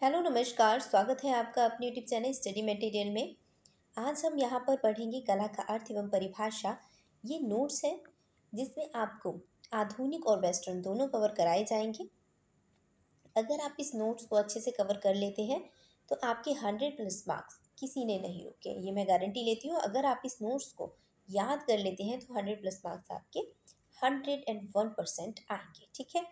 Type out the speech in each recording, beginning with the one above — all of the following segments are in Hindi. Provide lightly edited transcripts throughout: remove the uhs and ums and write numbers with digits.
हेलो नमस्कार, स्वागत है आपका अपने यूट्यूब चैनल स्टडी मटेरियल में। आज हम यहाँ पर पढ़ेंगे कला का अर्थ एवं परिभाषा। ये नोट्स है जिसमें आपको आधुनिक और वेस्टर्न दोनों कवर कराए जाएंगे। अगर आप इस नोट्स को अच्छे से कवर कर लेते हैं तो आपके 100+ मार्क्स किसी ने नहीं रोके, ये मैं गारंटी लेती हूँ। अगर आप इस नोट्स को याद कर लेते हैं तो 100+ मार्क्स आपके 101% आएंगे। ठीक है,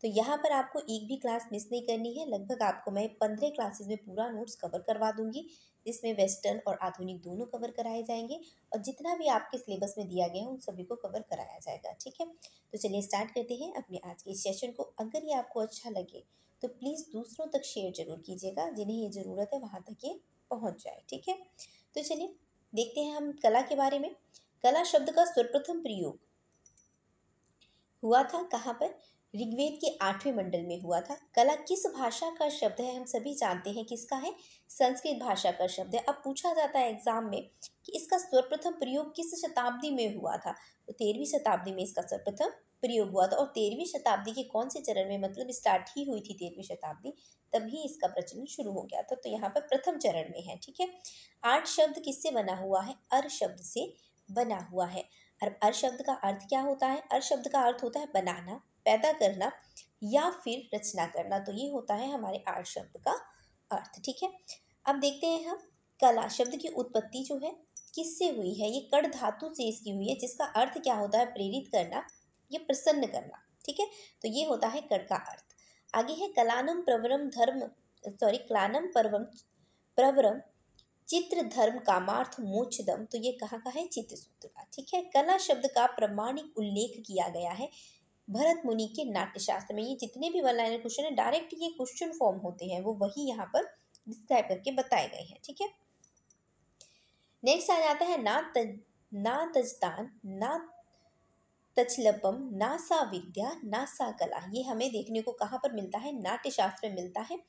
तो यहाँ पर आपको एक भी क्लास मिस नहीं करनी है। लगभग आपको मैं 15 क्लासेस में पूरा नोट्स कवर करवा दूंगी, जिसमें वेस्टर्न और आधुनिक दोनों कवर कराए जाएंगे और जितना भी आपके सिलेबस में दिया गया है उन सभी को कवर कराया जाएगा। ठीक है, तो चलिए स्टार्ट करते हैं अपने आज के सेशन को। अगर ये आपको अच्छा लगे तो प्लीज़ दूसरों तक शेयर जरूर कीजिएगा, जिन्हें ये ज़रूरत है वहाँ तक ये पहुँच जाए। ठीक है, तो चलिए देखते हैं हम कला के बारे में। कला शब्द का सर्वप्रथम प्रयोग हुआ था कहाँ पर? ऋग्वेद के 8वें मंडल में हुआ था। कला किस भाषा का शब्द है? हम सभी जानते हैं किसका है, संस्कृत भाषा का शब्द है। अब पूछा जाता है एग्जाम में कि इसका सर्वप्रथम प्रयोग किस शताब्दी में हुआ था, तो 13वीं शताब्दी में इसका सर्वप्रथम प्रयोग हुआ था। और 13वीं शताब्दी के कौन से चरण में, मतलब स्टार्ट ही हुई थी 13वीं शताब्दी, तभी इसका प्रचलन शुरू हो गया था। तो यहाँ पर प्रथम चरण में है। ठीक है, आर्ट शब्द किससे बना हुआ है? अर शब्द से बना हुआ है। और अर शब्द का अर्थ क्या होता है? अर शब्द का अर्थ होता है बनाना, पैदा करना या फिर रचना करना। तो ये होता है हमारे आर्ट शब्द का अर्थ। ठीक है, अब देखते हैं हम कला शब्द की उत्पत्ति जो है किससे हुई है। ये कड़ धातु से इसकी हुई है, जिसका अर्थ क्या होता है? प्रेरित करना या प्रसन्न करना। ठीक है, तो ये होता है कड़ का अर्थ। आगे है कलानम प्रवरम क्लानम परवम प्रवरम चित्र धर्म कामार्थ मोक्षदम। तो ये कहाँ का है? चित्र सूत्र का। ठीक है, कला शब्द का प्रमाणिक उल्लेख किया गया है भरत मुनि के नाट्यशास्त्र में। ये जितने भी वन लाइनर क्वेश्चन है डायरेक्ट ये क्वेश्चन फॉर्म होते हैं, वो वही यहाँ पर डिस्क्राइब करके बताए गए हैं। ठीक है, नेक्स्ट आ जाता है ना तजदान ना तचलपम ना सा विद्या ना सा कला। ये हमें देखने को कहाँ पर मिलता है? नाट्यशास्त्र में मिलता है।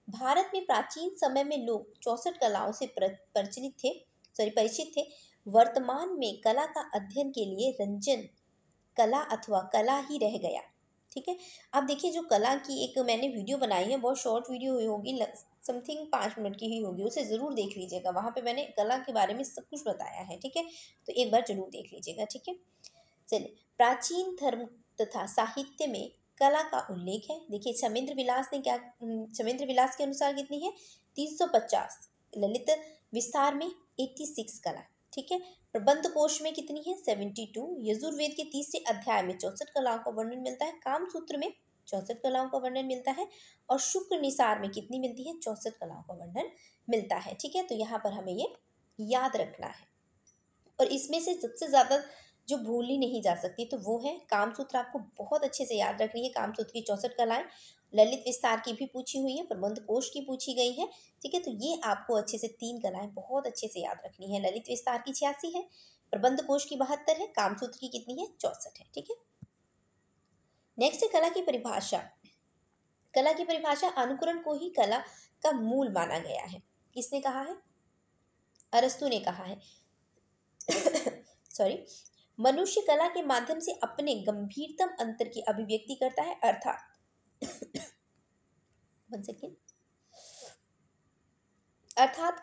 भारत में प्राचीन समय में लोग 64 कलाओं से परिचित थे। वर्तमान में कला का अध्ययन के लिए रंजन कला अथवा कला ही रह गया। ठीक है, अब देखिए जो कला की एक मैंने वीडियो बनाई है, बहुत शॉर्ट वीडियो होगी, समथिंग 5 मिनट की ही होगी, उसे ज़रूर देख लीजिएगा। वहाँ पे मैंने कला के बारे में सब कुछ बताया है। ठीक है, तो एक बार जरूर देख लीजिएगा। ठीक है, चलिए प्राचीन धर्म तथा साहित्य में कला का उल्लेख है। देखिए क्षमेंद्र विलास के अनुसार कितनी है? 350। ललित विस्तार में 86 कला। ठीक है, प्रबंध कोश में कितनी है? 72। यजुर्वेद के तीसरे अध्याय में 64 कलाओं का वर्णन मिलता है। कामसूत्र में 64 कलाओं का वर्णन मिलता है। और शुक्र निसार में कितनी मिलती है? 64 कलाओं का वर्णन मिलता है। ठीक है, तो यहाँ पर हमें ये याद रखना है। और इसमें से सबसे ज़्यादा जो भूली नहीं जा सकती तो वो है कामसूत्र। आपको बहुत अच्छे से याद रखनी है। कामसूत्र की 64 कलाएं, ललित विस्तार की भी पूछी हुई है, प्रबंध कोश की पूछी गई है। ठीक है, तो ये आपको अच्छे से 3 कलाएं बहुत अच्छे से याद रखनी है। ललित विस्तार की 86 है, प्रबंध कोश की 72 है, कामसूत्र की कितनी है? 64 है। ठीक है, नेक्स्ट है कला की परिभाषा। कला की परिभाषा अनुकरण को ही कला का मूल माना गया है। किसने कहा है? अरस्तु ने कहा है। सॉरी, मनुष्य कला के माध्यम से अपने गंभीरतम अंतर की अभिव्यक्ति करता है, अर्थात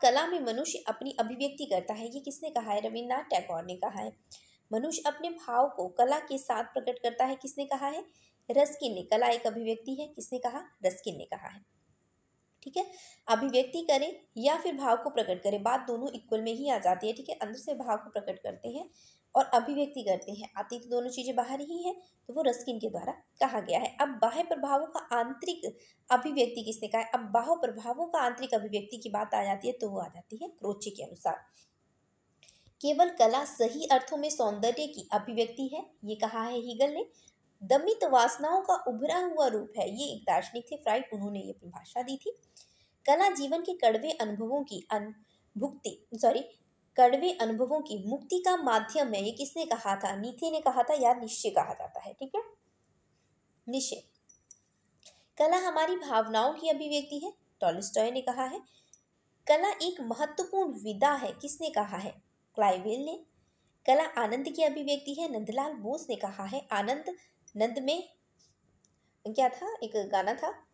कला में मनुष्य अपनी अभिव्यक्ति करता है। ये किसने कहा है? रविन्द्रनाथ टैगोर ने कहा है। मनुष्य अपने भाव को कला के साथ प्रकट करता है। किसने कहा है? रस्किन ने। कला एक अभिव्यक्ति है। किसने कहा? रस्किन ने कहा है। ठीक है, अभिव्यक्ति करें या फिर भाव को प्रकट करें, बात दोनों इक्वल में ही आ जाती है। ठीक है, अंदर से भाव को प्रकट करते हैं और अभिव्यक्ति करते हैं, आती तो दोनों चीजें बाहर ही है, तो वो रस्किन के द्वारा कहा गया है। अब बाह्य प्रभावों का आंतरिक अभिव्यक्ति किसने कहा है? अब बाह्य प्रभावों का आंतरिक अभिव्यक्ति की बात आ जाती है तो वो आ जाती है क्रोचे के अनुसार। केवल कला सही अर्थों में सौंदर्य की अभिव्यक्ति है, ये कहा है हीगल ने। दमित वासनाओं का उभरा हुआ रूप है, ये एक दार्शनिक थे फ्राइड, उन्होंने ये परिभाषा दी थी। कला जीवन के कड़वे अनुभवों की कड़वे अनुभवों की मुक्ति का माध्यम है, ये किसने कहा था? नीथे ने कहा था या निश्चय कहा जाता है। ठीक है, निश्चय। कला हमारी भावनाओं की अभिव्यक्ति है, टॉलस्टॉय ने कहा है। कला एक महत्वपूर्ण विधा है, किसने कहा है? क्लाइवेल ने। कला आनंद की अभिव्यक्ति है, नंदलाल बोस ने कहा है। आनंद नंद में क्या था? एक गाना था,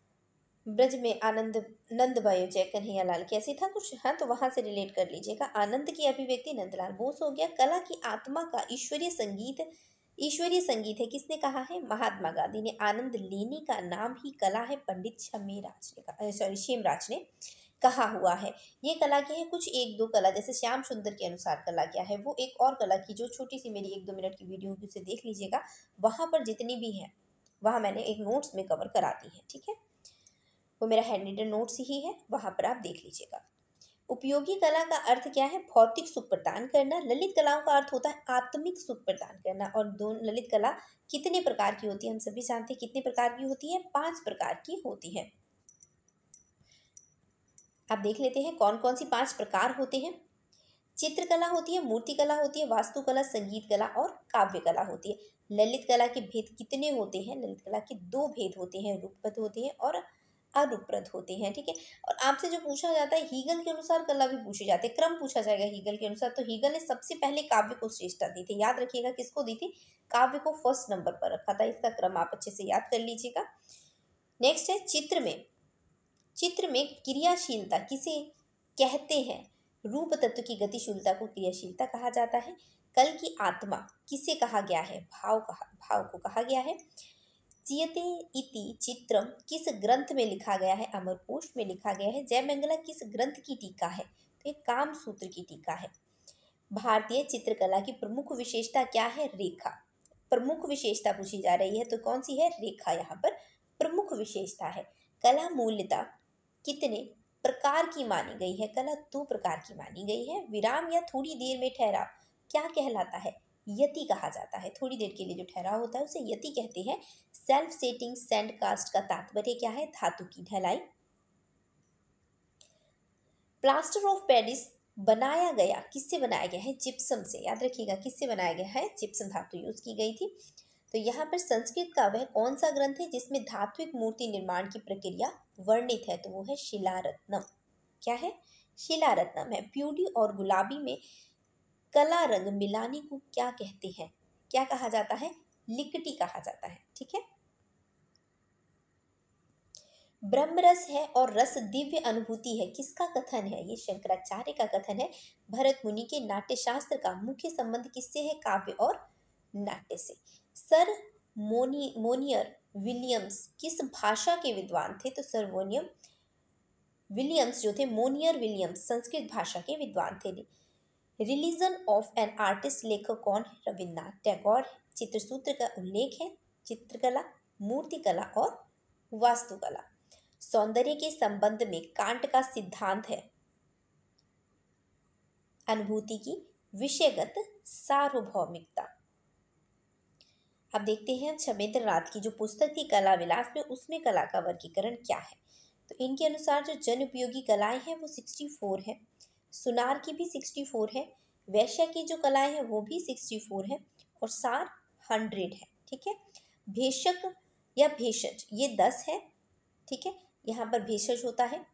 ब्रज में आनंद नंद भयो जय कन्हैया लाल की, ऐसी था कुछ। हाँ, तो वहां से रिलेट कर लीजिएगा। आनंद की अभिव्यक्ति नंदलाल बोस हो गया। कला की आत्मा का ईश्वरीय संगीत है, किसने कहा है? महात्मा गांधी ने। आनंद लेने का नाम ही कला है, पंडित शेमराज ने कहा हुआ है। ये कला की है। कुछ एक दो कला, जैसे श्याम सुंदर के अनुसार कला क्या है, वो एक और कला की जो छोटी सी मेरी 1-2 मिनट की वीडियो होगी उसे देख लीजिएगा। वहां पर जितनी भी है वहां मैंने एक नोट्स में कवर करा दी है, ठीक है। वो मेरा हैंड रिटन नोट्स ही है, वहां पर आप देख लीजिएगा। उपयोगी कला का अर्थ क्या है? भौतिक सुख प्रदान करना। ललित कलाओं का अर्थ होता है आत्मिक सुख प्रदान करना। और दो ललित कला कितने प्रकार की होती है? हम सभी जानते हैं कितने प्रकार की होती है? 5 प्रकार की होती है। आप देख लेते हैं कौन कौन सी 5 प्रकार होते हैं। चित्रकला होती है, मूर्तिकला होती है, वास्तुकला, संगीत कला और काव्य कला होती है। ललित कला के भेद कितने होते हैं? ललित कला के 2 भेद होते हैं, रूपप्रद होते हैं और अरूपप्रद होते हैं, ठीक है। और आपसे जो पूछा जाता है हीगल के अनुसार कला भी पूछे जाते हैं, क्रम पूछा जाएगा हीगल के अनुसार। तो हीगल ने सबसे पहले काव्य को श्रेष्ठता दी थी, याद रखिएगा। किसको दी थी? काव्य को फर्स्ट नंबर पर रखा था। इसका क्रम आप अच्छे से याद कर लीजिएगा। नेक्स्ट है चित्र में क्रियाशीलता किसे कहते हैं? रूप तत्व की गतिशीलता को क्रियाशीलता कहा जाता है। कल की आत्मा किसे कहा गया है? भाव को कहा गया है। चियते इति चित्रम किस ग्रंथ में लिखा गया है? अमरकोश में लिखा गया है। जयमंगला किस ग्रंथ की टीका है? तो ये कामसूत्र की टीका है। भारतीय चित्रकला की प्रमुख विशेषता क्या है? रेखा। प्रमुख विशेषता पूछी जा रही है तो कौन सी है? रेखा यहाँ पर प्रमुख विशेषता है। कला मूल्यता कितने प्रकार की मानी गई है? कला 2 प्रकार की मानी गई है। विराम या थोड़ी देर में ठहराव क्या कहलाता है? यति कहा जाता है। थोड़ी देर के लिए जो ठहराव होता है उसे यति कहते हैं। सेल्फ सेटिंग सैंड कास्ट का तात्पर्य क्या है? धातु की ढलाई। प्लास्टर ऑफ पेरिस बनाया गया, किससे बनाया गया है? जिप्सम से। याद रखिएगा किससे बनाया गया है? जिप्सम धातु यूज की गई थी। तो यहाँ पर संस्कृत का वह कौन सा ग्रंथ है जिसमें धात्विक मूर्ति निर्माण की प्रक्रिया वर्णित है? तो वो है शिलारत्नम। क्या है? शिलारत्नम है। प्यूडी और गुलाबी में कला रंग मिलाने को क्या कहते हैं? क्या कहा जाता है? लिकटी कहा जाता है, ठीक है। ब्रह्म रस है और रस दिव्य अनुभूति है, किसका कथन है? ये शंकराचार्य का कथन है। भरत मुनि के नाट्यशास्त्र का मुख्य संबंध किससे है? काव्य और नाट्य से। सर मोनियर विलियम्स किस भाषा के विद्वान थे? तो सर विलियम्स जो थे, मोनियर विलियम्स संस्कृत भाषा के विद्वान थे। रिलीजन ऑफ एन आर्टिस्ट लेखक कौन है? रविन्द्रनाथ टैगोर। चित्रसूत्र का उल्लेख है। चित्रकला, मूर्तिकला और वास्तुकला। सौंदर्य के संबंध में कांट का सिद्धांत है अनुभूति की विषयगत सार्वभौमिकता। अब देखते हैं क्षमेंद्र नाथ की जो पुस्तक थी कला विलास में, उसमें कला का वर्गीकरण क्या है? तो इनके अनुसार जो जन उपयोगी कलाएं हैं वो 64 है। सुनार की भी 64 है। वैश्य की जो कलाएं हैं वो भी 64 है। और सार 100 है, ठीक है। भेषक या भेषज ये 10 है, ठीक है। यहाँ पर भेषज होता है,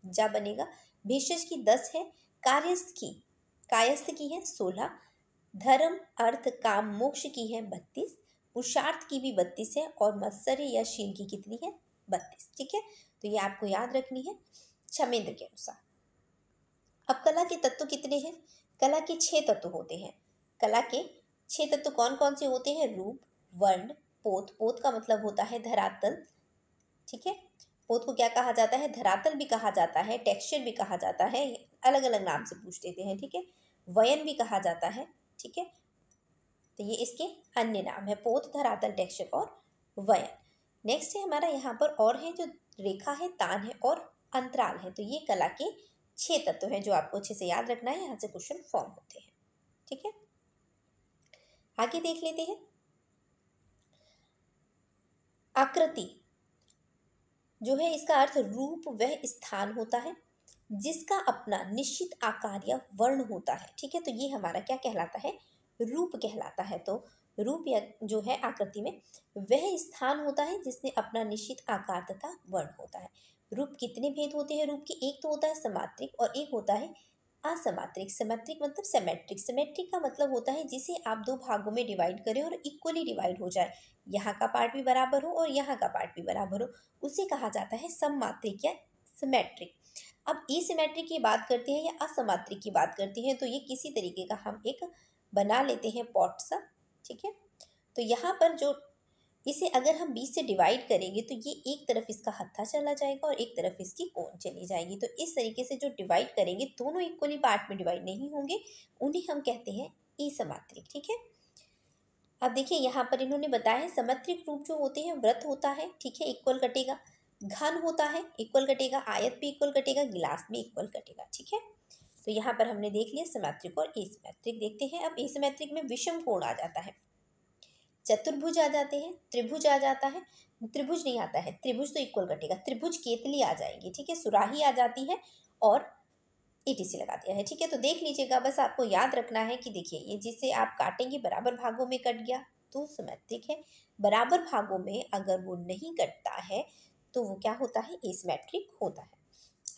जा बनेगा। भेषज की 10 है। कायस्थ की है 16। धर्म अर्थ काम मोक्ष की है 32। पुरुषार्थ की भी 32 है। और मत्सर्य या शील की कितनी है? 32, ठीक है। तो ये आपको याद रखनी है क्षमेंद्र के अनुसार। अब कला के तत्व कितने हैं? कला के 6 तत्व होते हैं। कला के 6 तत्व कौन कौन से होते हैं? रूप, वर्ण, पोत। पोत का मतलब होता है धरातल, ठीक है। पोत को क्या कहा जाता है? धरातल भी कहा जाता है, टेक्सचर भी कहा जाता है, अलग अलग नाम से पूछ लेते हैं, ठीक है। वयन भी कहा जाता है, ठीक है। तो ये इसके अन्य नाम है, पोत, धरातल, टेक्सचर और वयन। नेक्स्ट है हमारा यहाँ पर और है जो रेखा है, तान है और अंतराल है। तो ये कला के 6 तत्व हैं जो आपको अच्छे से याद रखना है, यहाँ से क्वेश्चन फॉर्म होते हैं, ठीक है। आगे देख लेते हैं। आकृति जो है इसका अर्थ रूप वह स्थान होता है जिसका अपना निश्चित आकार या वर्ण होता है, ठीक है। तो ये हमारा क्या कहलाता है? रूप कहलाता है। तो रूप या जो है आकृति में वह स्थान होता है जिसने अपना निश्चित आकार तथा वर्ण होता है। रूप कितने भेद होते हैं रूप के? एक तो होता है समात्रिक और एक होता है असमात्रिक, सिमेट्रिक मतलब सिमेट्रिक, सिमेट्रिक का मतलब होता है जिसे आप दो भागों में डिवाइड करें और इक्वली डिवाइड हो जाए, यहाँ का पार्ट भी बराबर हो और यहाँ का पार्ट भी बराबर हो, उसे कहा जाता है सममात्रिक या सिमेट्रिक। अब एसिमेट्रिक की बात करते हैं या असमात्रिक की बात करते हैं, तो ये किसी तरीके का हम एक बना लेते हैं पॉट सा, ठीक है। तो यहाँ पर जो इसे अगर हम 20 से डिवाइड करेंगे तो ये एक तरफ इसका हत्था चला जाएगा और एक तरफ इसकी कोन चली जाएगी। तो इस तरीके से जो डिवाइड करेंगे दोनों इक्वली पार्ट में डिवाइड नहीं होंगे, उन्हें हम कहते हैं असमात्रिक, ठीक है। अब देखिए यहाँ पर इन्होंने बताया है समत्रिक रूप जो होते हैं वृत्त होता है, ठीक है, इक्वल कटेगा, घन होता है इक्वल कटेगा, आयत भी इक्वल कटेगा, गिलास भी इक्वल कटेगा, ठीक है। तो यहाँ पर हमने देख लिया सिमेट्रिक और एसिमेट्रिक। देखते हैं अब एसिमेट्रिक में विषम कोण आ जाता है, चतुर्भुज आ जाते हैं, त्रिभुज आ जाता है, त्रिभुज नहीं आता है, त्रिभुज तो इक्वल कटेगा, त्रिभुज केतली आ जाएगी, ठीक है, सुराही आ जाती है और ईटीसी लगा दिया है, ठीक है। तो देख लीजिएगा, बस आपको याद रखना है कि देखिए ये जिसे आप काटेंगे बराबर भागों में कट गया तो सिमेट्रिक है, बराबर भागों में अगर वो नहीं कटता है तो वो क्या होता है, एसिमेट्रिक होता है।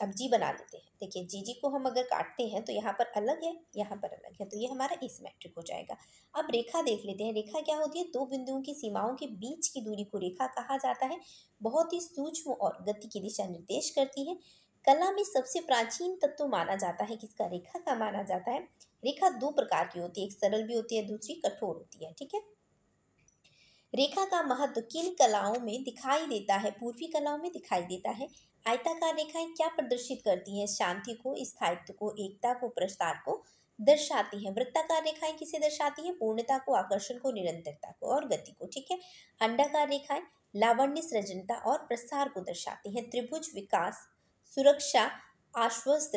अब जी बना लेते हैं, देखिए जी जी को हम अगर काटते हैं तो यहाँ पर अलग है, यहाँ पर अलग है, तो ये हमारा एसिमेट्रिक हो जाएगा। अब रेखा देख लेते हैं, रेखा क्या होती है, दो बिंदुओं की सीमाओं के बीच की दूरी को रेखा कहा जाता है, बहुत ही सूक्ष्म और गति की दिशा निर्देश करती है। कला में सबसे प्राचीन तत्व माना जाता है किसका, रेखा का माना जाता है। रेखा दो प्रकार की होती है, एक सरल भी होती है, दूसरी कठोर होती है, ठीक है। रेखा का महत्व किन कलाओं में दिखाई देता है, पूर्वी कलाओं में दिखाई देता है। आयताकार रेखाएं क्या प्रदर्शित करती हैं, शांति को, स्थायित्व को, एकता को, प्रसार को दर्शाती हैं। वृत्ताकार रेखाएं किसे दर्शाती हैं, पूर्णता को, आकर्षण को, निरंतरता को और गति को, ठीक है। अंडाकार रेखाएं लावण्य, सृजनता और प्रसार को दर्शाती हैं। त्रिभुज विकास, सुरक्षा, आश्वस्त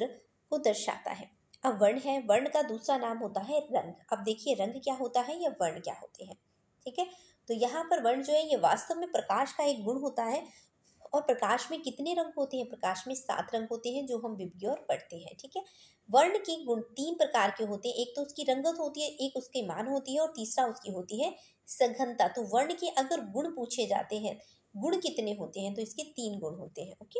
को दर्शाता है। अब वर्ण है, वर्ण का दूसरा नाम होता है रंग। अब देखिए रंग क्या होता है या वर्ण क्या होते हैं, ठीक है। तो यहाँ पर वर्ण जो है ये वास्तव में प्रकाश का एक गुण होता है। और प्रकाश में कितने रंग होते हैं, प्रकाश में 7 रंग होते हैं जो हम विज्ञ और पढ़ते हैं, ठीक है। वर्ण के गुण 3 प्रकार के होते हैं, एक तो उसकी रंगत होती है, एक उसके मान होती है और तीसरा उसकी होती है सघनता। तो वर्ण के अगर गुण पूछे जाते हैं, गुण कितने होते हैं, तो इसके 3 गुण होते हैं, ओके।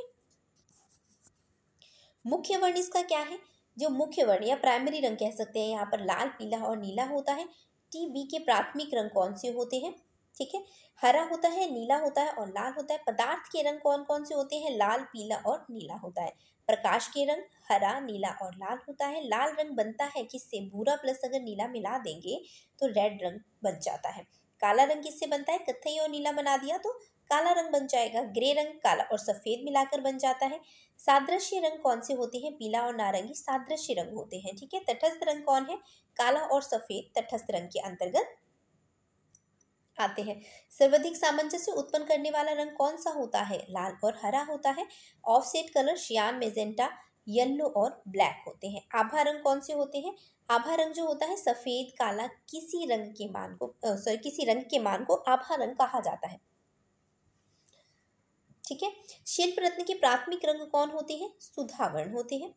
मुख्य वर्ण इसका क्या है, जो मुख्य वर्ण या प्राइमरी रंग कह सकते हैं, यहाँ पर लाल, पीला और नीला होता है। टी बी के प्राथमिक रंग कौन से होते हैं, ठीक है, हरा होता है, नीला होता है और लाल होता है। पदार्थ के रंग कौन कौन से होते हैं, लाल, पीला और नीला होता है। प्रकाश के रंग हरा, नीला और लाल होता है। लाल रंग बनता है किससे, भूरा प्लस अगर नीला मिला देंगे तो रेड रंग बन जाता है। काला रंग किससे बनता है, कत्थई और नीला बना दिया तो काला रंग बन जाएगा। ग्रे रंग काला और सफेद मिलाकर बन जाता है। सादृश्य रंग कौन से होते हैं, पीला और नारंगी सादृश्य रंग होते हैं, ठीक है। तटस्थ रंग कौन है, काला और सफेद तटस्थ रंग के अंतर्गत आते हैं। सर्वाधिक सामंजस्य उत्पन्न करने वाला रंग कौन सा होता है, लाल और हरा होता है। ऑफसेट कलर शियान, मेजेंटा, येलो और ब्लैक होते हैं। आभा रंग कौन से होते हैं, आभा रंग जो होता है सफेद, काला, किसी रंग के मान को किसी रंग के मान को आभा रंग कहा जाता है, ठीक है। शिल्प रत्न के प्राथमिक रंग कौन होते हैं, सुधावर्ण होते हैं।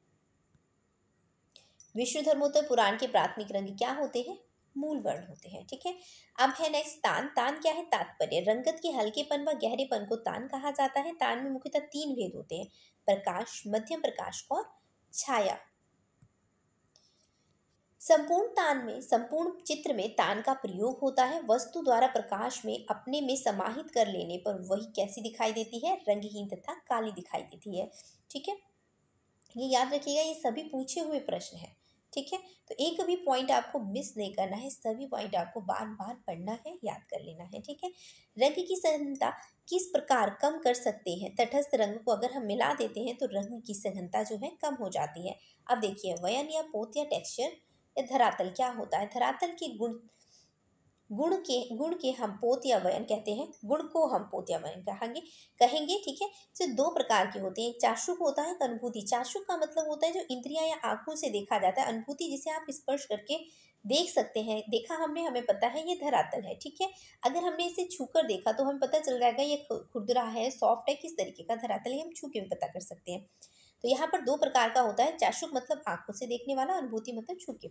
विष्णु धर्मोत्तर पुराण के प्राथमिक रंग क्या होते हैं, मूल वर्ण होते हैं, ठीक है। अब है नेक्स्ट तान। तान क्या है, तात्पर्य, रंगत के हल्केपन व गहरेपन को तान कहा जाता है। तान में मुख्यतः 3 भेद होते हैं, प्रकाश, मध्यम प्रकाश और छाया। संपूर्ण तान में, संपूर्ण चित्र में तान का प्रयोग होता है। वस्तु द्वारा प्रकाश में अपने में समाहित कर लेने पर वही कैसी दिखाई देती है, रंगहीन तथा काली दिखाई देती है, ठीक है। ये याद रखिएगा, ये सभी पूछे हुए प्रश्न हैं, ठीक है। तो एक भी पॉइंट आपको मिस नहीं करना है, सभी पॉइंट आपको बार बार पढ़ना है, याद कर लेना है, ठीक है। रंग की सघनता किस प्रकार कम कर सकते हैं, तटस्थ रंग को अगर हम मिला देते हैं तो रंग की सघनता जो है कम हो जाती है। अब देखिए वयन या पोत या टेक्सचर या धरातल क्या होता है, धरातल के गुण के हम पोत या वयन कहते हैं, गुण को हम पोत या वयन कहेंगे, ठीक है। तो 2 प्रकार के होते हैं, एक चाशुक होता है, एक अनुभूति। चाशुक का मतलब होता है जो इंद्रियां या आंखों से देखा जाता है, अनुभूति जिसे आप स्पर्श करके देख सकते हैं, देखा हमने, हमें पता है ये धरातल है, ठीक है। अगर हमने इसे छूकर देखा तो हमें पता चल जाएगा ये खुरदुरा है, सॉफ्ट है, किस तरीके का धरातल है, हम छू के भी पता कर सकते हैं। तो यहाँ पर 2 प्रकार का होता है, चाशुक मतलब आंखों से देखने वाला, अनुभूति मतलब छू के।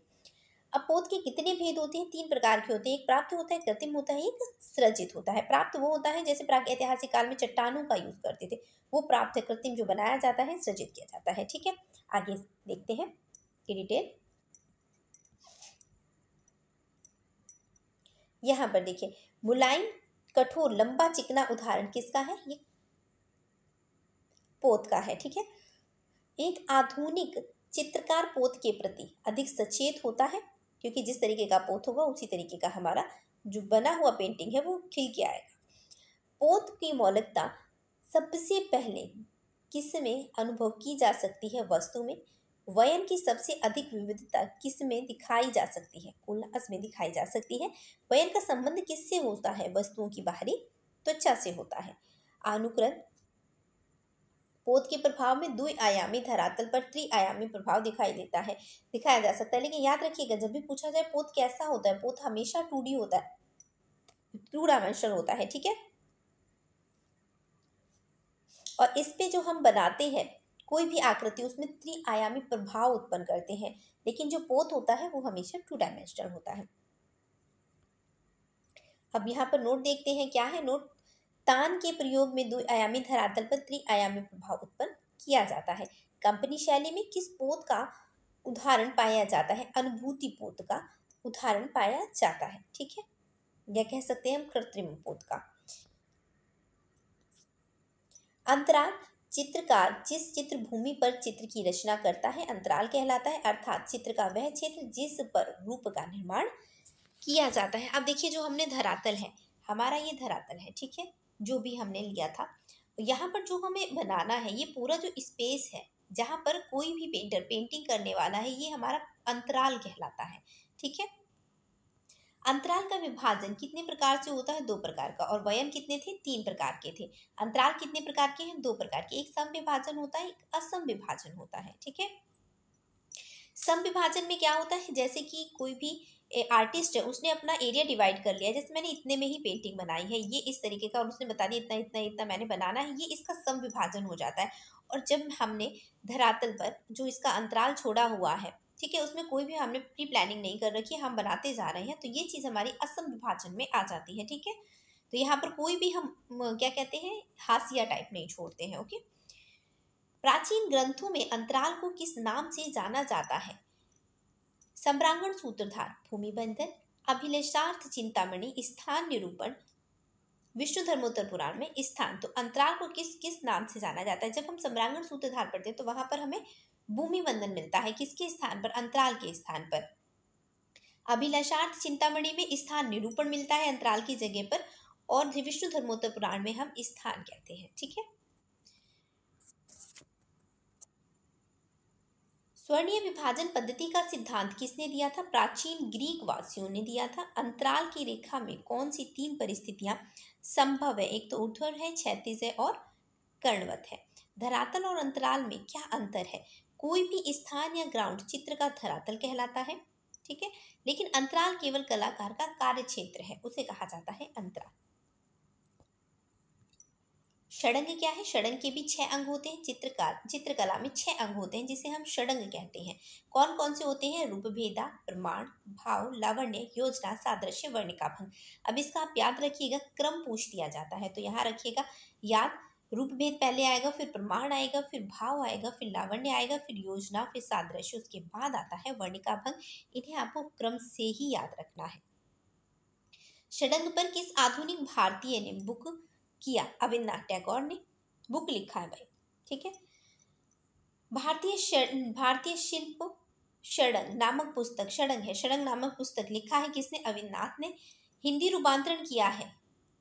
अब पोत के कितने भेद होते हैं, 3 प्रकार के होते हैं, एक प्राप्त होता है, कृत्रिम होता है, एक सृजित होता है। प्राप्त वो होता है जैसे प्राग ऐतिहासिक काल में चट्टानों का यूज करते थे, वो प्राप्त है। कृत्रिम जो बनाया जाता है, सृजित किया जाता है, ठीक है। आगे देखते हैं। की डिटेल। यहाँ पर देखिए, मुलायम कठोर लंबा चिकना उदाहरण किसका है? ये पोत का है। ठीक है, एक आधुनिक चित्रकार पोत के प्रति अधिक सचेत होता है, क्योंकि जिस तरीके का पोत होगा उसी तरीके का हमारा जो बना हुआ पेंटिंग है वो खिल के आएगा। पोत की मौलिकता सबसे पहले किस में अनुभव की जा सकती है? वस्तु में। वयन की सबसे अधिक विविधता किस में दिखाई जा सकती है? उल्लास में दिखाई जा सकती है। वयन का संबंध किससे होता है? वस्तुओं की बाहरी त्वचा से होता है। अनुकरण पोत के प्रभाव में द्विआयामी धरातल पर त्रिआयामी प्रभाव दिखाई देता है, दिखाया जा सकता है। लेकिन याद रखिएगा, जब भी पूछा जाए पोत कैसा होता है, पोत हमेशा 2D होता है, 2 डायमेंशनल होता है। ठीक है, और इस पे जो हम बनाते हैं कोई भी आकृति, उसमें त्रिआयामी प्रभाव उत्पन्न करते हैं, लेकिन जो पोत होता है वो हमेशा 2 डायमेंशनल होता है। अब यहाँ पर नोट देखते हैं, क्या है नोट? तान के प्रयोग में द्विआयामी धरातल पर त्रिआयामी प्रभाव उत्पन्न किया जाता है। कंपनी शैली में किस पोत का उदाहरण पाया जाता है? अनुभूति पोत का उदाहरण पाया जाता है। ठीक है, या कह सकते हैं हम कृत्रिम पोत का। अंतराल चित्रकार जिस चित्र भूमि पर चित्र की रचना करता है अंतराल कहलाता है, अर्थात चित्र का वह क्षेत्र जिस पर रूप का निर्माण किया जाता है। अब देखिए, जो हमने धरातल है, हमारा ये धरातल है। ठीक है, जो भी हमने लिया था, यहाँ पर जो हमें बनाना है, ये पूरा जो स्पेस है जहाँ पर कोई भी पेंटर पेंटिंग करने वाला है, ये हमारा अंतराल कहलाता है। ठीक है, अंतराल का विभाजन कितने प्रकार से होता है? 2 प्रकार का। और वयन कितने थे? 3 प्रकार के थे। अंतराल कितने प्रकार के हैं? 2 प्रकार के। एक सम विभाजन होता है, एक असम विभाजन होता है। ठीक है, सम विभाजन में क्या होता है? जैसे कि कोई भी आर्टिस्ट है, उसने अपना एरिया डिवाइड कर लिया, जैसे मैंने इतने में ही पेंटिंग बनाई है, ये इस तरीके का, और उसने बता दिया इतना इतना इतना मैंने बनाना है, ये इसका सम विभाजन हो जाता है। और जब हमने धरातल पर जो इसका अंतराल छोड़ा हुआ है, ठीक है, उसमें कोई भी हमने प्री प्लानिंग नहीं कर रखी है, हम बनाते जा रहे हैं, तो ये चीज़ हमारी असम विभाजन में आ जाती है। ठीक है, तो यहाँ पर कोई भी हम क्या कहते हैं, हाशिया टाइप नहीं छोड़ते हैं। ओके, प्राचीन ग्रंथों में अंतराल को किस नाम से जाना जाता है? सम्रांगण सूत्रधार, भूमि बंधन, अभिलेषार्थ चिंतामणि, स्थान निरूपण, विष्णु धर्मोत्तर पुराण में स्थान। तो अंतराल को किस किस नाम से जाना जाता है? जब हम सम्रांगण सूत्रधार पढ़ते हैं तो वहां पर हमें भूमि बंधन मिलता है, किसके स्थान पर? अंतराल के स्थान पर। अभिलाषार्थ चिंतामणि में स्थान निरूपण मिलता है अंतराल की जगह पर, और विष्णु धर्मोत्तर पुराण में हम स्थान कहते हैं। ठीक है, स्वर्णीय विभाजन पद्धति का सिद्धांत किसने दिया था? प्राचीन ग्रीक वासियों ने दिया था। अंतराल की रेखा में कौन सी 3 परिस्थितियां संभव है? एक तो ऊर्ध्वाधर है, क्षैतिज है और कर्णवत है। धरातल और अंतराल में क्या अंतर है? कोई भी स्थान या ग्राउंड चित्र का धरातल कहलाता है। ठीक है, लेकिन अंतराल केवल कलाकार का कार्य क्षेत्र है, उसे कहा जाता है अंतराल। षडंग क्या है? षडंग के भी 6 अंग होते हैं। चित्रकला में 6 अंग होते हैं जिसे हम षडंग कहते हैं। कौन कौन से होते हैं? रूपभेदा, प्रमाण, भाव, लावण्य, योजना, सादृश्य, वर्णिका भंग। अब इसका आप याद रखिएगा, क्रम पूछ दिया जाता है तो यहाँ रखिएगा याद, रूपभेद पहले आएगा, फिर प्रमाण आएगा, फिर भाव आएगा, फिर लावण्य आएगा, फिर योजना, फिर सादृश्य, उसके बाद आता है वर्णिका भंग। इन्हें आपको क्रम से ही याद रखना है। षडंग पर किस आधुनिक भारतीय ने बुक किया? अविनाश टैगोर ने बुक लिखा है भाई। ठीक है, भारतीय शिल्प षडंग नामक पुस्तक, षडंग है, षडंग नामक पुस्तक लिखा है किसने? अविनाश ने। हिंदी रूपांतरण किया है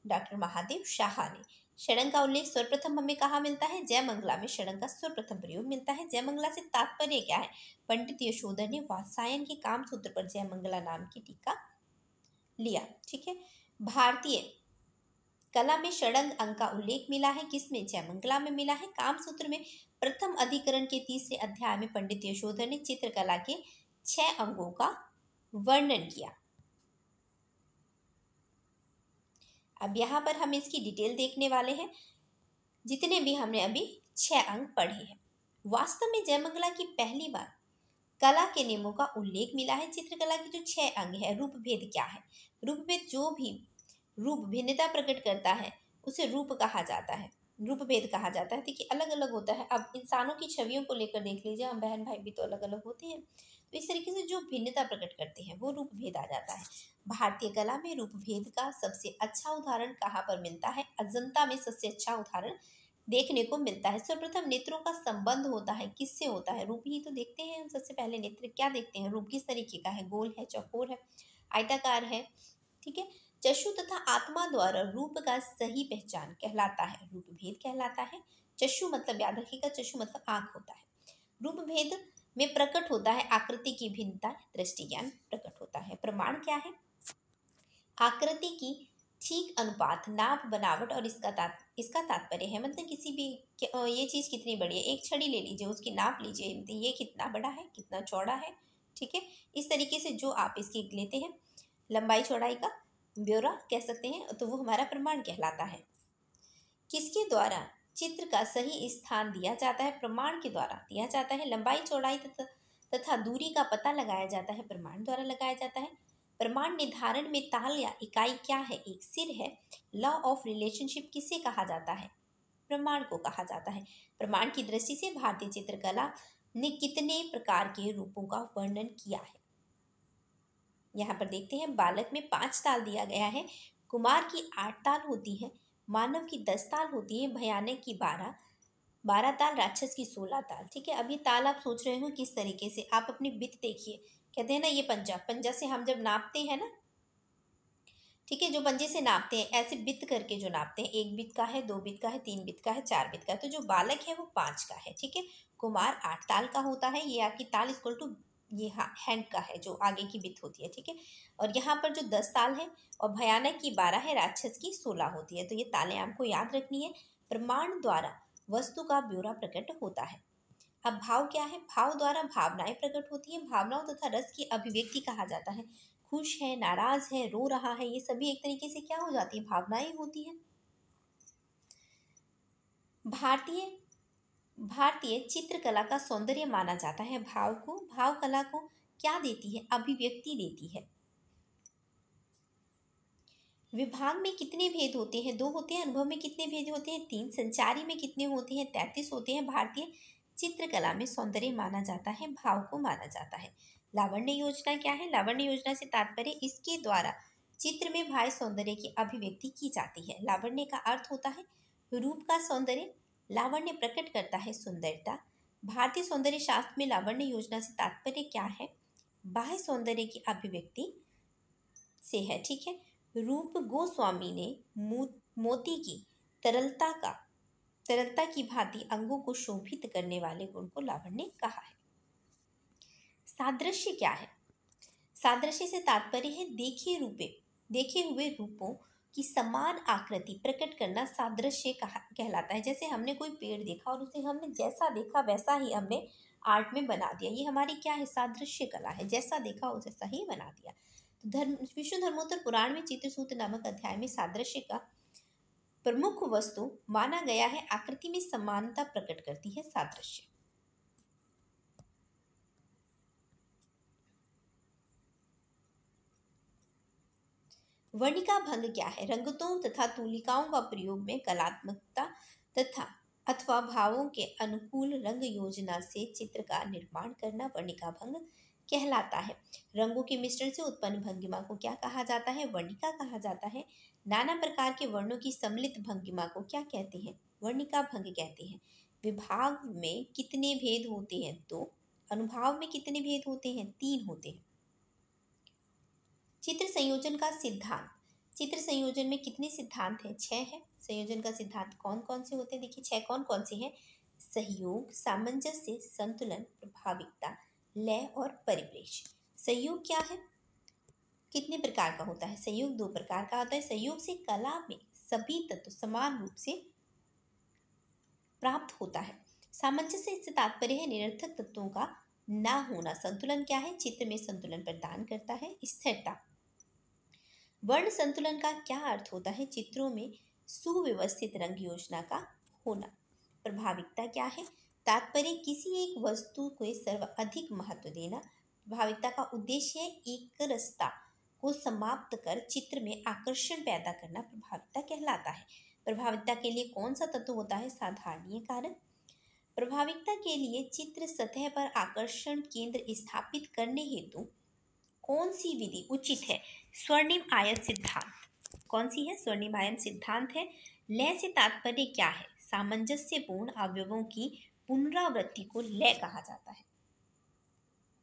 डॉक्टर महादेव शाह ने। षडंग का उल्लेख सर्वप्रथम हमें कहाँ मिलता है? जयमंगला में षडंग का सर्वप्रथम प्रयोग मिलता है। जयमंगला से तात्पर्य क्या है? पंडित यशोधर ने वात्सायन के कामसूत्र पर जयमंगला नाम की टीका लिया। ठीक है, भारतीय कला में षडंग अंग का उल्लेख मिला है किसमें? जयमंगला में मिला है। कामसूत्र में प्रथम अधिकरण के 3रे अध्याय में पंडित यशोधर ने चित्रकला के 6 अंगों का वर्णन किया। अब यहाँ पर हम इसकी डिटेल देखने वाले हैं, जितने भी हमने अभी 6 अंग पढ़े हैं। वास्तव में जयमंगला की पहली बार कला के नियमों का उल्लेख मिला है। चित्रकला की जो 6 अंग है, रूपभेद क्या है? रूपभेद जो भी रूप भिन्नता प्रकट करता है उसे रूप कहा जाता है। रूप भेद कहा जाता है। देखिए अलग अलग होता है। अब इंसानों की छवियों को लेकर देख लीजिए, हम बहन भाई भी तो अलग अलग होते हैं, तो इस तरीके से जो भिन्नता प्रकट करते हैं वो रूप भेद आ जाता है। भारतीय कला में रूप भेद का सबसे अच्छा उदाहरण कहाँ पर मिलता है? अजंता में सबसे अच्छा उदाहरण देखने को मिलता है। सर्वप्रथम नेत्रों का संबंध होता है, किससे होता है? रूप ही तो देखते हैं हम। सबसे पहले नेत्र क्या देखते हैं? रूप किस तरीके का है? गोल है, चौकोर है, आयताकार है, ठीक है। चक्षु तथा आत्मा द्वारा रूप का सही पहचान कहलाता है, रूप भेद कहलाता है। चक्षु मतलब याद रखिएगा, चक्षु मतलब आंख होता है। रूप भेद में प्रकट होता है आकृति की भिन्नता, दृष्टि ज्ञान प्रकट होता है। प्रमाण क्या है? आकृति की ठीक अनुपात, नाप, बनावट और इसका तात्पर्य है, मतलब किसी भी ये चीज़ कितनी बड़ी है, एक छड़ी ले लीजिए, उसकी नाप लीजिए, ये कितना बड़ा है, कितना चौड़ा है, ठीक है। इस तरीके से जो आप इसकी लेते हैं लंबाई चौड़ाई का ब्यौरा कह सकते हैं, तो वो हमारा प्रमाण कहलाता है। किसके द्वारा चित्र का सही स्थान दिया जाता है? प्रमाण के द्वारा दिया जाता है। लंबाई चौड़ाई तथा दूरी का पता लगाया जाता है, प्रमाण द्वारा लगाया जाता है। प्रमाण निर्धारण में ताल या इकाई क्या है? एक सिर है। लॉ ऑफ रिलेशनशिप किसे कहा जाता है? प्रमाण को कहा जाता है। प्रमाण की दृष्टि से भारतीय चित्रकला ने कितने प्रकार के रूपों का वर्णन किया है? यहाँ पर देखते हैं, बालक में 5 ताल दिया गया है, कुमार की 8 ताल होती है, मानव की 10 ताल होती है, भयानक की 12 ताल, राक्षस की 16 ताल, ठीक है। अब ये ताल आप सोच रहे हो किस तरीके से? आप अपनी बित देखिए, कहते हैं ना ये पंजा, पंजा से हम जब नापते हैं ना, ठीक है, जो पंजे से नापते हैं ऐसे बित करके जो नापते हैं, 1 बित का है, 2 बित का है, 3 बित का है, 4 बित का है, तो जो बालक है वो 5 का है, ठीक है। कुमार 8 ताल का होता है, ये आपकी ताल इक्वल टू ये हाँ हैंड का है, जो आगे की बित होती है, ठीक है। और यहाँ पर जो 10 ताल है और भयानक की 12 है, राक्षस की 16 होती है, तो ये तालें आपको याद रखनी है। प्रमाण द्वारा वस्तु का ब्यौरा प्रकट होता है। अब भाव क्या है? भाव द्वारा भावनाएं प्रकट होती हैं, भावनाओं तथा रस की अभिव्यक्ति कहा जाता है। खुश है, नाराज है, रो रहा है, ये सभी एक तरीके से क्या हो जाती है? भावनाएं होती हैं। भारतीय भारतीय चित्रकला का सौंदर्य माना जाता है भाव को। भाव कला को क्या देती है? अभिव्यक्ति देती है। विभाग में कितने भेद होते हैं? 2 होते हैं। अनुभव में कितने भेद होते हैं? 3। संचारी में कितने होते हैं? 33 होते हैं। भारतीय चित्रकला में सौंदर्य माना जाता है भाव को माना जाता है। लावण्य योजना क्या है? लावण्य योजना से तात्पर्य इसके द्वारा चित्र में भाव सौंदर्य की अभिव्यक्ति की जाती है। लावण्य का अर्थ होता है रूप का सौंदर्य। लावण्य प्रकट करता है सुंदरता। भारतीय सौंदर्य शास्त्र में लावण्य योजना से तात्पर्य क्या है? बाह्य सौंदर्य की अभिव्यक्ति से है, ठीक है। रूप गोस्वामी ने मोती की तरलता की भांति अंगों को शोभित करने वाले गुण को लावण्य कहा है। सादृश्य क्या है? सादृश्य से तात्पर्य है देखे हुए रूपों की समान आकृति प्रकट करना सादृश्य कहलाता है। जैसे हमने कोई पेड़ देखा और उसे हमने जैसा देखा वैसा ही हमने आर्ट में बना दिया, ये हमारी क्या है? सादृश्य कला है। जैसा देखा उसे सही बना दिया। विष्णु धर्मोत्तर पुराण में चित्रसूत्र नामक अध्याय में सादृश्य का प्रमुख वस्तु माना गया है। आकृति में समानता प्रकट करती है सादृश्य। वर्णिका भंग क्या है? रंगतों तथा तूलिकाओं का प्रयोग में कलात्मकता तथा अथवा भावों के अनुकूल रंग योजना से चित्र का निर्माण करना वर्णिका भंग कहलाता है। रंगों के मिश्रण से उत्पन्न भंगिमा को क्या कहा जाता है? वर्णिका कहा जाता है। नाना प्रकार के वर्णों की सम्मिलित भंगिमा को क्या कहते हैं? वर्णिका भंग कहते हैं। विभाग में कितने भेद होते हैं? 2। अनुभाव में कितने भेद होते हैं? 3 होते हैं। चित्र संयोजन का सिद्धांत। चित्र संयोजन में कितने सिद्धांत हैं? 6 है। संयोजन का सिद्धांत कौन कौन से होते हैं? देखिए 6 कौन कौन से हैं? सहयोग, सामंजस्य, संतुलन, प्रभाविकता, लय और परिप्रेक्ष्य। सहयोग क्या है? कितने प्रकार का होता है? सहयोग 2 प्रकार का होता है। सहयोग से कला में सभी तत्व समान रूप से प्राप्त होता है। सामंजस्य इससे तात्पर्य है निरर्थक तत्वों का ना होना। संतुलन क्या है? चित्र में संतुलन प्रदान करता है। स्थिरता। वर्ण संतुलन का क्या अर्थ होता है? चित्रों में सुव्यवस्थित रंग योजना का होना। प्रभाविकता क्या है? तात्पर्य किसी एक वस्तु को सर्वाधिक महत्व देना। प्रभाविकता का उद्देश्य है एकरसता को समाप्त कर चित्र में आकर्षण पैदा करना प्रभाविकता कहलाता है। प्रभाविकता के लिए कौन सा तत्व होता है? साधारणीय कारक। प्रभाविकता के लिए चित्र सतह पर आकर्षण केंद्र स्थापित करने हेतु कौन सी विधि उचित है? स्वर्णिम आयत सिद्धांत। कौन सी है? स्वर्णिम आयत सिद्धांत है। लय से तात्पर्य क्या है? सामंजस्यपूर्ण अवयवों की पुनरावृत्ति को लय कहा जाता है।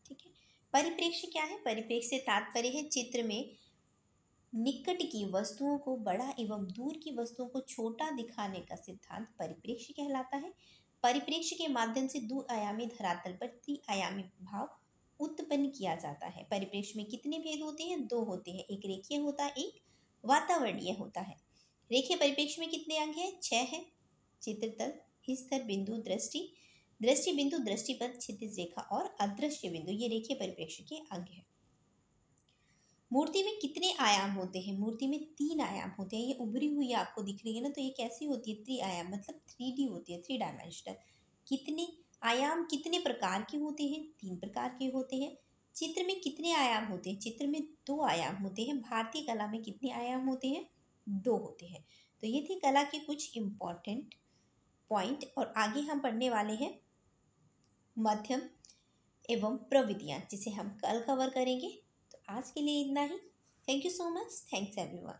ठीक है। परिप्रेक्ष्य क्या है? परिप्रेक्ष्य से तात्पर्य है चित्र में निकट की वस्तुओं को बड़ा एवं दूर की वस्तुओं को छोटा दिखाने का सिद्धांत परिप्रेक्ष्य कहलाता है। परिप्रेक्ष्य के माध्यम से द्विआयामी धरातल पर त्रिआयामी भाव उत्पन्न किया जाता है। परिप्रेक्ष्य में कितने भेद होते हैं? 2 होते हैं, एक रेखीय होता है, एक वातावरणीय होता है। रेखीय परिप्रेक्ष्य में कितने अंग हैं? 6 है। चित्रतल, स्तर, बिंदु, दृष्टि, दृष्टि बिंदु, दृष्टिपथ, क्षितिज रेखा और अदृश्य बिंदु, ये रेखीय परिप्रेक्ष्य के अंग हैं। मूर्ति में कितने आयाम होते हैं? मूर्ति में 3 आयाम होते हैं। ये उभरी हुई आपको दिख रही है ना, तो ये कैसी होती है? त्रिआयाम, मतलब 3D होती है, 3 डायमेंशनल। कितने आयाम कितने प्रकार के होते हैं? 3 प्रकार के होते हैं। चित्र में कितने आयाम होते हैं? चित्र में 2 आयाम होते हैं। भारतीय कला में कितने आयाम होते हैं? 2 होते हैं। तो ये थी कला के कुछ इम्पॉर्टेंट पॉइंट, और आगे हम पढ़ने वाले हैं मध्यम एवं प्रविधियाँ, जिसे हम कल कवर करेंगे। तो आज के लिए इतना ही। Thank you so much. Thanks everyone.